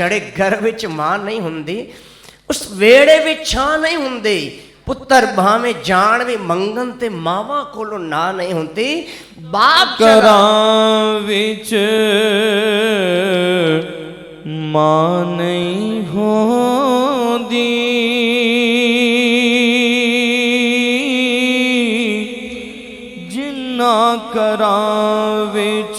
ਜਿਹੜੇ ਘਰ ਵਿੱਚ ਮਾਂ ਨਹੀਂ ਹੁੰਦੀ, ਉਸ ਵੇੜੇ ਵਿੱਚ ਛਾਂ ਨਹੀਂ ਹੁੰਦੀ। ਪੁੱਤਰ ਭਾਵੇਂ ਜਾਣ ਵੀ ਮੰਗਣ ਤੇ ਮਾਵਾਂ ਕੋਲੋਂ ਨਾ ਨਹੀਂ ਹੁੰਦੀ। ਬਾਪ ਘਰਾਂ ਵਿੱਚ ਮਾਂ ਨਹੀਂ ਹੁੰਦੀ, ਜਿਨ੍ਹਾਂ ਘਰਾਂ ਵਿੱਚ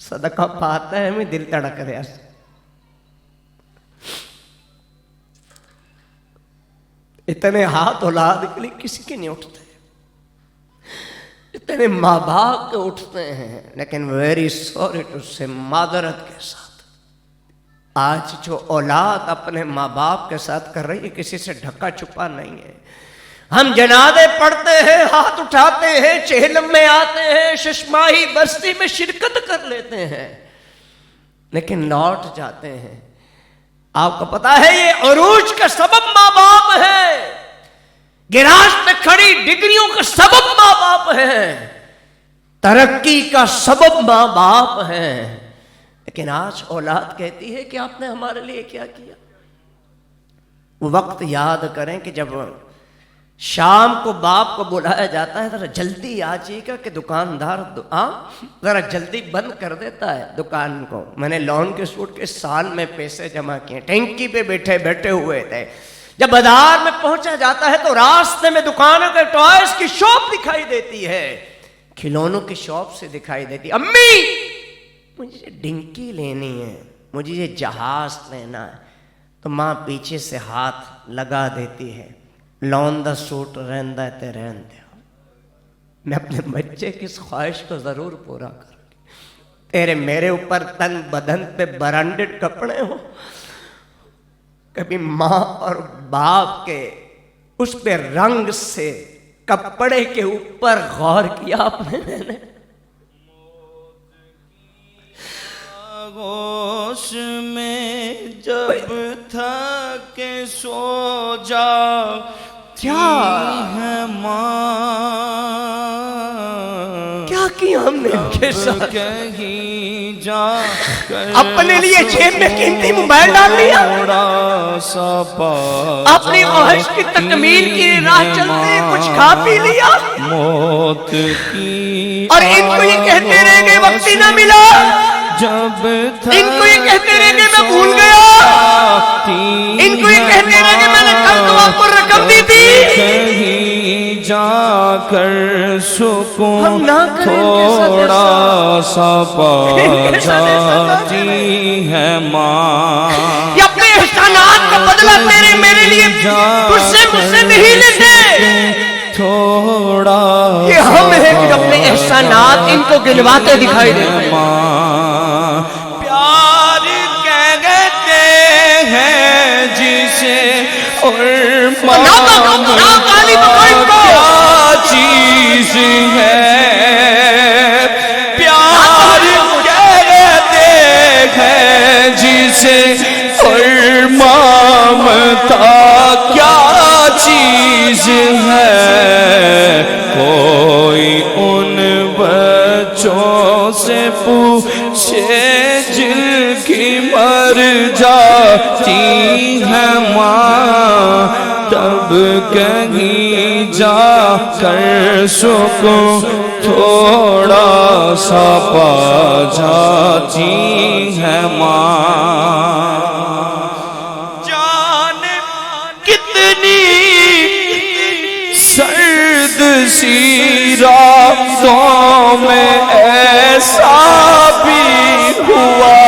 صدقہ پاتا ہے میں دل تڑک رہا ہے. اتنے ہاتھ اولاد کے لیے کسی کے نہیں اٹھتے، اتنے ماں باپ کے اٹھتے ہیں، لیکن ویری سوری ٹو سے معذرت کے ساتھ آج جو اولاد اپنے ماں باپ کے ساتھ کر رہی ہے کسی سے ڈھکا چھپا نہیں ہے. ہم جنازے پڑھتے ہیں، ہاتھ اٹھاتے ہیں، چہلم میں آتے ہیں، ششماہی بستی میں شرکت کر لیتے ہیں، لیکن لوٹ جاتے ہیں. آپ کو پتا ہے یہ عروج کا سبب ماں باپ ہے، گراج میں کھڑی ڈگریوں کا سبب ماں باپ ہے، ترقی کا سبب ماں باپ ہے. لیکن آج اولاد کہتی ہے کہ آپ نے ہمارے لیے کیا کیا. وہ وقت یاد کریں کہ جب شام کو باپ کو بلایا جاتا ہے ذرا جلدی آ جائے گا کہ دکاندار ذرا جلدی بند کر دیتا ہے دکان کو. میں نے لون کے سوٹ کے سال میں پیسے جمع کیے، ٹینکی پہ بیٹھے ہوئے تھے. جب بازار میں پہنچا جاتا ہے تو راستے میں دکانوں کے ٹوائز کی شاپ دکھائی دیتی ہے، کھلونوں کی شاپ سے دکھائی دیتی. امی مجھے ڈنکی لینی ہے، مجھے یہ جہاز لینا ہے. تو ماں پیچھے سے ہاتھ لگا دیتی ہے، لون دا سوٹ رہندا تے رہن دے، میں اپنے بچے کی اس خواہش کو ضرور پورا کروں گی. تیرے میرے اوپر تن بدن پہ برانڈڈ کپڑے ہوں. کبھی ماں اور باپ کے اس پہ رنگ سے کپڑے کے اوپر غور کیا آپ نے؟ میں نے آغوش میں جب تھا کہ سو جا ہے ماں، کیا کیا ہم نے ان کے ساتھ؟ کہیں جا کر اپنے لیے جیب میں قیمتی موبائل ڈال لیا، تھوڑا سا پا اپنی خواہش کی تکمیل کی راہ چلتے کچھ کھا پی لیا، موت کی اور ان کو یہ کہتے رہے گے وقت ہی نہ ملا، جب ان کو یہ کہتے رہے کہ میں بھول گیا، ان کو یہ کہتے رہے کہ میں نے کل تو آپ کو رقم دی تھی. کہیں جا کر سکون ہم نہ کریں تھوڑا سا پا جاتی ہے ماں. یہ اپنے احسانات کا بدلہ تیرے میرے لیے تجھ سے مجھ سے نہیں لیتے. تھوڑا یہ ہم ہیں کہ اپنے احسانات ان کو گنواتے دکھائی دیتے ہیں. پیار کہتے ہیں جسے اور کیا چیز ہے. پیار کہتے ہیں جسے اور ممتا کیا چیز ہے. کوئی ان بچوں سے پوچھے جن کی مر جاتی ہے ماں، تب کہیں جا کر سکون تھوڑا سا پا جاتی ہے ماں. جان کتنی سرد سی راتوں میں ایسا بھی ہوا،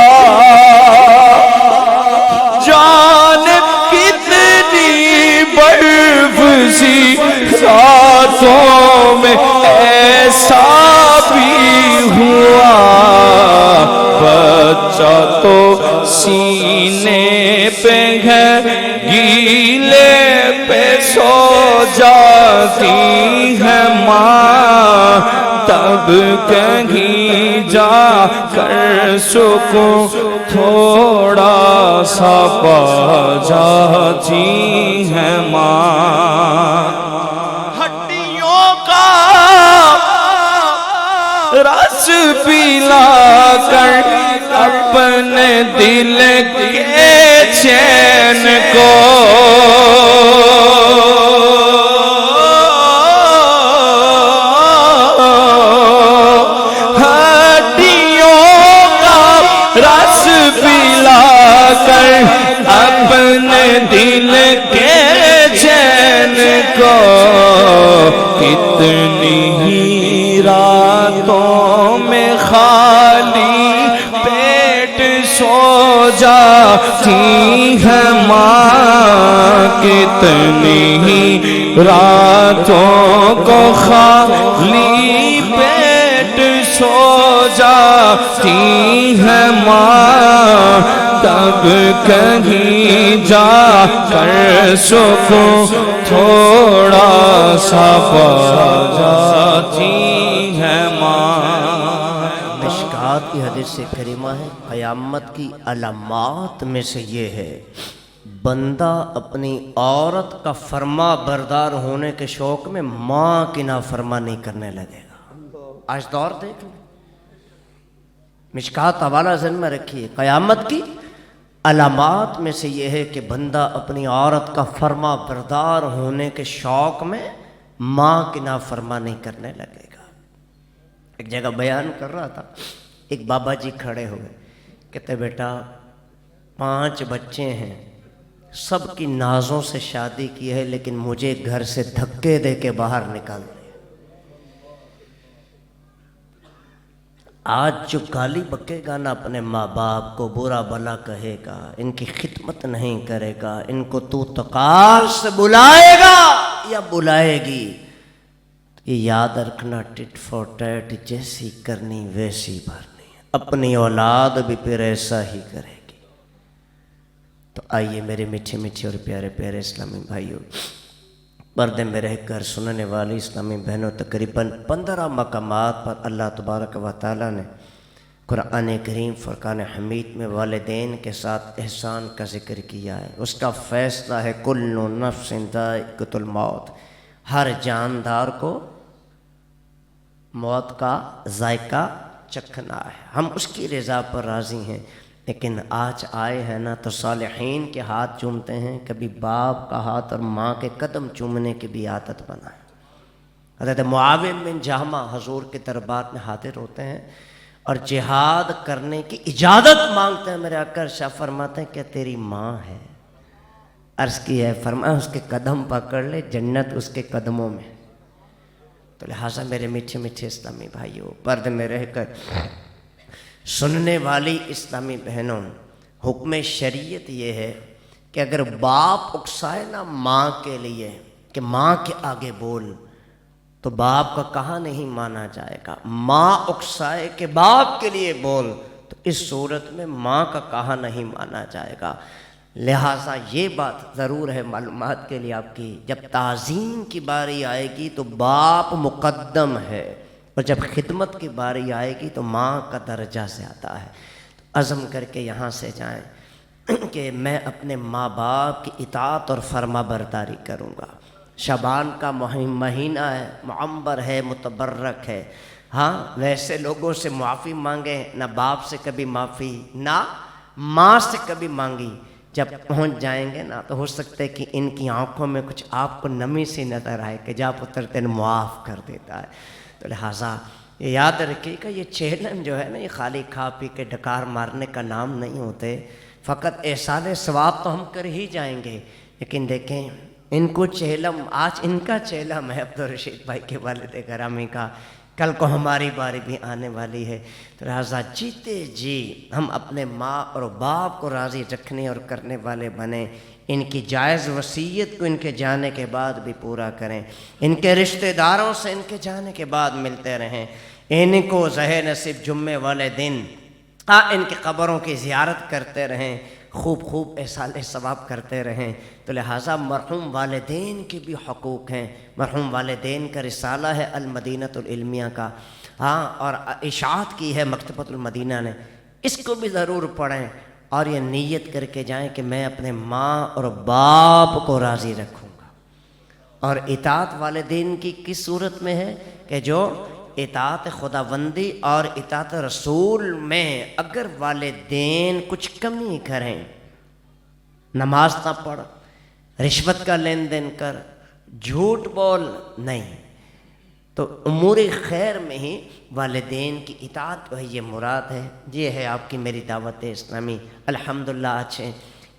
جان کتنی برف سی راتوں میں ایسا بھی ہوا. بچہ تو سینے پہ ہے گیلے پہ سو جاتی ہے ماں، تب کہیں جا کر سکون تھوڑا سا پا جاتی ہے ماں. ہڈیوں کا رس پلا کر اپنے دل کے چین کو رس پلا کر اپنے دل کے چین کو. کتنی ہی راتوں میں خالی سو جاتی ہے ماں کتنی ہی راتوں کو خالی پیٹ سو جاتی ہے ماں تب کہیں جا کر سکون تھوڑا سا پا جاتی ہے ماں۔ مشکات کی حدیث کریمہ ہے، قیامت کی علامات میں سے یہ ہے بندہ اپنی عورت کا فرما بردار ہونے کے شوق میں ماں کی نافرمانی کرنے لگے گا۔ آج دور دیکھ لیں، مشکات حوالہ ذہن میں رکھیے، قیامت کی علامات میں سے یہ ہے کہ بندہ اپنی عورت کا فرما بردار ہونے کے شوق میں ماں کی نافرمانی کرنے لگے گا۔ ایک جگہ بیان کر رہا تھا، ایک بابا جی کھڑے ہوئے، کہتے بیٹا 5 بچے ہیں، سب کی نازوں سے شادی کی ہے، لیکن مجھے گھر سے دھکے دے کے باہر نکال دیا۔ آج جو گالی بکے گا نا اپنے ماں باپ کو، برا بلا کہے گا، ان کی خدمت نہیں کرے گا، ان کو تو تقار سے بلائے گا یا بلائے گی، یہ یاد رکھنا ٹٹ فور ٹیٹ جیسی کرنی ویسی بھرنی، اپنی اولاد بھی پھر ایسا ہی کرے گی۔ تو آئیے میرے میٹھے میٹھے اور پیارے پیارے اسلامی بھائیوں، پردے میں رہ کر سننے والی اسلامی بہنوں، تقریباً 15 مقامات پر اللہ تبارک و تعالیٰ نے قرآن کریم فرقان حمید میں والدین کے ساتھ احسان کا ذکر کیا ہے۔ اس کا فیصلہ ہے کل نفس ذائقۃ الموت، ہر جاندار کو موت کا ذائقہ چکھنا ہے، ہم اس کی رضا پر راضی ہیں، لیکن آج آئے ہیں نا تو صالحین کے ہاتھ چومتے ہیں، کبھی باپ کا ہاتھ اور ماں کے قدم چومنے کی بھی عادت بنائیں۔ حضرت معاویہ بن جہمہ حضور کے دربار میں حاضر ہوتے ہیں اور جہاد کرنے کی اجازت مانگتے ہیں۔ میرے آقا ارشاد فرماتے ہیں کہ تیری ماں ہے، عرض کی ہے، فرمایا اس کے قدم پکڑ لے، جنت اس کے قدموں میں۔ تو لہٰذا میرے میٹھے میٹھے اسلامی بھائیوں، پردے میں رہ کر سننے والی اسلامی بہنوں، حکم شریعت یہ ہے کہ اگر باپ اکسائے نا ماں کے لیے کہ ماں کے آگے بول، تو باپ کا کہا نہیں مانا جائے گا۔ ماں اکسائے کہ باپ کے لیے بول، تو اس صورت میں ماں کا کہا نہیں مانا جائے گا۔ لہٰذا یہ بات ضرور ہے معلومات کے لیے آپ کی، جب تعظیم کی باری آئے گی تو باپ مقدم ہے، اور جب خدمت کی باری آئے گی تو ماں کا درجہ زیادہ ہے۔ تو عزم کر کے یہاں سے جائیں کہ میں اپنے ماں باپ کی اطاعت اور فرما برداری کروں گا۔ شعبان کا مہینہ ہے، معمر ہے، متبرک ہے، ہاں ویسے لوگوں سے معافی مانگیں، نہ باپ سے کبھی معافی نہ ماں سے کبھی مانگی، جب پہنچ جائیں گے نا تو ہو سکتا ہے کہ ان کی آنکھوں میں کچھ آپ کو نمی سی نظر آئے کہ جا پتر تین معاف کر دیتا ہے۔ تو لہٰذا یہ یاد رکھیے کہ یہ چہلم جو ہے نا، یہ خالی کھا پی کے ڈکار مارنے کا نام نہیں ہوتے، فقط احسان ثواب تو ہم کر ہی جائیں گے، لیکن دیکھیں ان کو چہلم، آج ان کا چہلم ہے عبدالرشید بھائی کے والد گرامی کا، کل کو ہماری باری بھی آنے والی ہے۔ تو لہٰذا جیتے جی ہم اپنے ماں اور باپ کو راضی رکھنے اور کرنے والے بنیں، ان کی جائز وصیت کو ان کے جانے کے بعد بھی پورا کریں، ان کے رشتہ داروں سے ان کے جانے کے بعد ملتے رہیں، ان کو ظہر نصیب جمعے والے دن ان کی قبروں کی زیارت کرتے رہیں، خوب خوب احسان ثواب کرتے رہیں۔ تو لہٰذا مرحوم والدین کے بھی حقوق ہیں، مرحوم والدین کا رسالہ ہے المدینۃ العلمیہ کا، ہاں، اور اشاعت کی ہے مکتبۃ المدینہ نے، اس کو بھی ضرور پڑھیں اور یہ نیت کر کے جائیں کہ میں اپنے ماں اور باپ کو راضی رکھوں گا۔ اور اطاعت والدین کی کس صورت میں ہے کہ جو اطاعت خداوندی اور اطاعت رسول میں اگر والدین کچھ کمی کریں، نماز نہ پڑھ، رشوت کا لین دین کر، جھوٹ بول، نہیں، تو امور خیر میں ہی والدین کی اطاعت جو ہے یہ مراد ہے۔ یہ ہے آپ کی میری دعوت اسلامی، الحمدللہ اچھے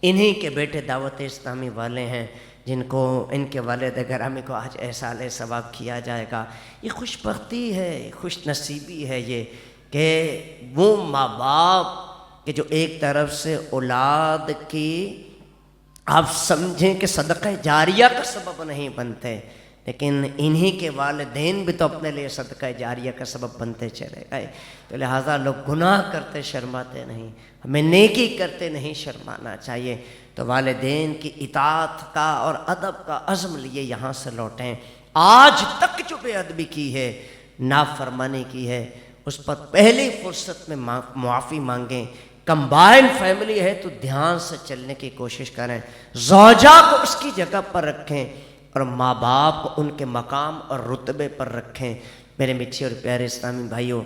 انہی کے بیٹے دعوت اسلامی والے ہیں جن کو ان کے والد گرامی کو آج احسان ثواب کیا جائے گا۔ یہ خوش بختی ہے، خوش نصیبی ہے یہ کہ وہ ماں باپ کہ جو ایک طرف سے اولاد کی آپ سمجھیں کہ صدقہ جاریہ کا سبب نہیں بنتے، لیکن انہی کے والدین بھی تو اپنے لیے صدقہ جاریہ کا سبب بنتے چلے گئے. تو لہٰذا لوگ گناہ کرتے شرماتے نہیں، ہمیں نیکی کرتے نہیں شرمانا چاہیے. تو والدین کی اطاعت کا اور ادب کا عزم لیے یہاں سے لوٹیں. آج تک جو بے ادبی کی ہے، نافرمانی کی ہے، اس پر پہلی فرصت میں معافی مانگیں. کمبائن فیملی ہے تو دھیان سے چلنے کی کوشش کریں، زوجہ کو اس کی جگہ پر رکھیں اور ماں باپ کو ان کے مقام اور رتبے پر رکھیں. میرے میٹھے اور پیارے اسلامی بھائیوں،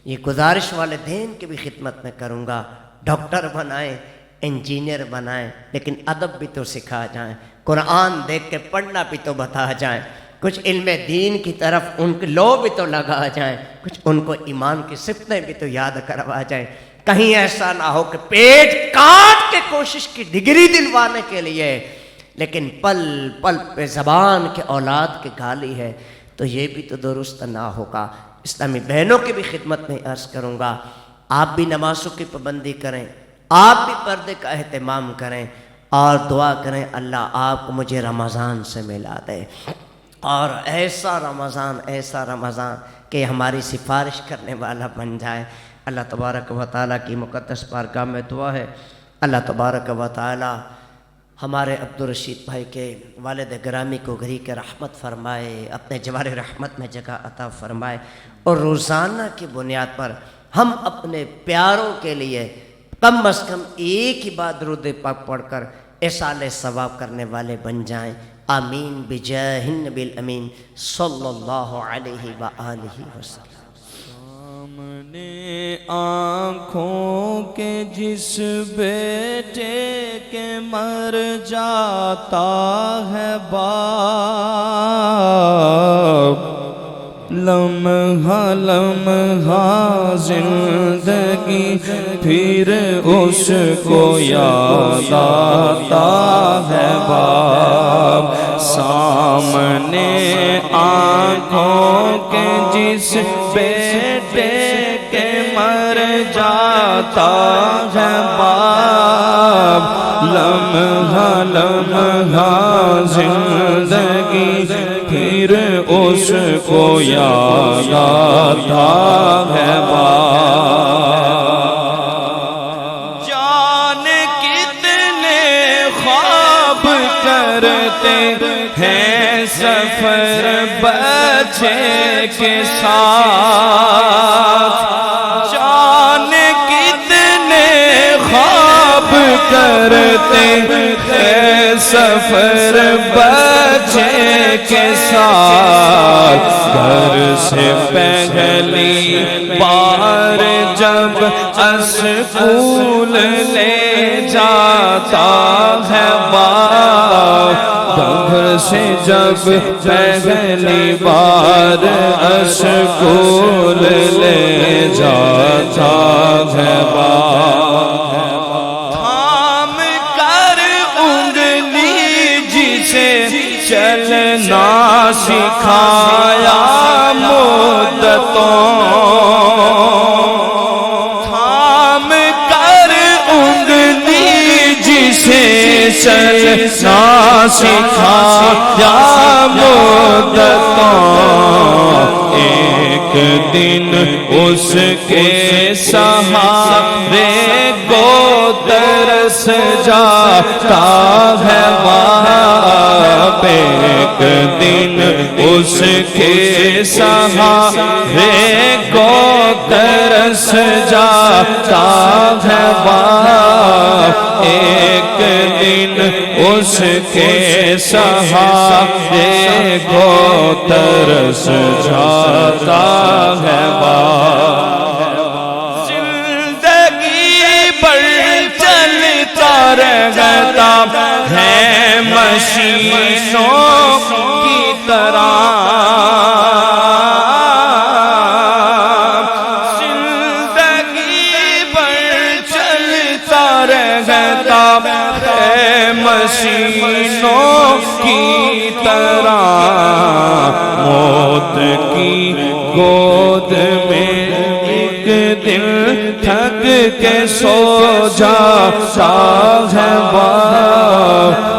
یہ گزارش والدین کی بھی خدمت میں کروں گا، ڈاکٹر بنائیں، انجینئر بنائیں، لیکن ادب بھی تو سکھا جائیں، قرآن دیکھ کے پڑھنا بھی تو بتا جائیں، کچھ علم دین کی طرف ان کے لو بھی تو لگا جائیں، کچھ ان کو ایمان کی صفتیں بھی تو یاد کروا جائیں. کہیں ایسا نہ ہو کہ پیٹ کاٹ کے کوشش کی ڈگری دلوانے کے لیے، لیکن پل پل پہ زبان کے اولاد کے گالی ہے، تو یہ بھی تو درست نہ ہوگا. اسلامی بہنوں کی بھی خدمت میں عرض کروں گا، آپ بھی نمازوں کی پابندی کریں، آپ بھی پردے کا اہتمام کریں، اور دعا کریں اللہ آپ کو مجھے رمضان سے ملا دے، اور ایسا رمضان کہ ہماری سفارش کرنے والا بن جائے. اللہ تبارک و تعالیٰ کی مقدس بارگاہ میں دعا ہے، اللہ تبارک و تعالیٰ ہمارے عبدالرشید بھائی کے والد گرامی کو گھری کے رحمت فرمائے، اپنے جوار رحمت میں جگہ عطا فرمائے، اور روزانہ کی بنیاد پر ہم اپنے پیاروں کے لیے کم از کم ایک ہی بار درود پاک پڑھ کر ایصال ثواب کرنے والے بن جائیں. آمین بجاہ النبی الامین صلی اللہ علیہ وآلہ وسلم. سامنے آنکھوں کے جس بیٹے کے مر جاتا ہے باپ، لمحہ لمحہ زندگی پھر اس کو یاد آتا ہے باپ. سامنے آنکھوں کے جس بیٹے کے مر جاتا ہے باپ، لمحہ لمحہ زندگی پھر اس کو یاد آتا ہے باپ. جان کتنے خواب کرتے ہیں سفر بچے کے ساتھ، جان کتنے خواب کرتے ہیں سفر بچے کے ساتھ. گھر سے پہلی بار جب اسکول لے جاتا ہے باپ، گھر سے جب پہلی بار اسکول لے جاتا ہے باپ، تھام کر انگلی جسے چلنا سکھایا مدتوں، تھام کر انگلی جسے چلنا سکھایا مدتوں. ایک دن اس کے سہارے کو ترس جاتا ہے باپ، ایک دن اس کے سہارے کو ترس جاتا ہے باپ، ایک دن اس کے سہارے کو ترس جاتا ہے باپ. زندگی پر چلتا رہتا ہے مشینوں کی طرح، زندگی پر چلتا رہتا ہے مشینوں کی طرح. موت کی گود میں ایک دن تھک کے سو جاتا ہے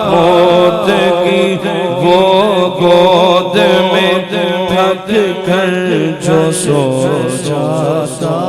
موت کی وہ گود میں تھک کر جو سو جاتا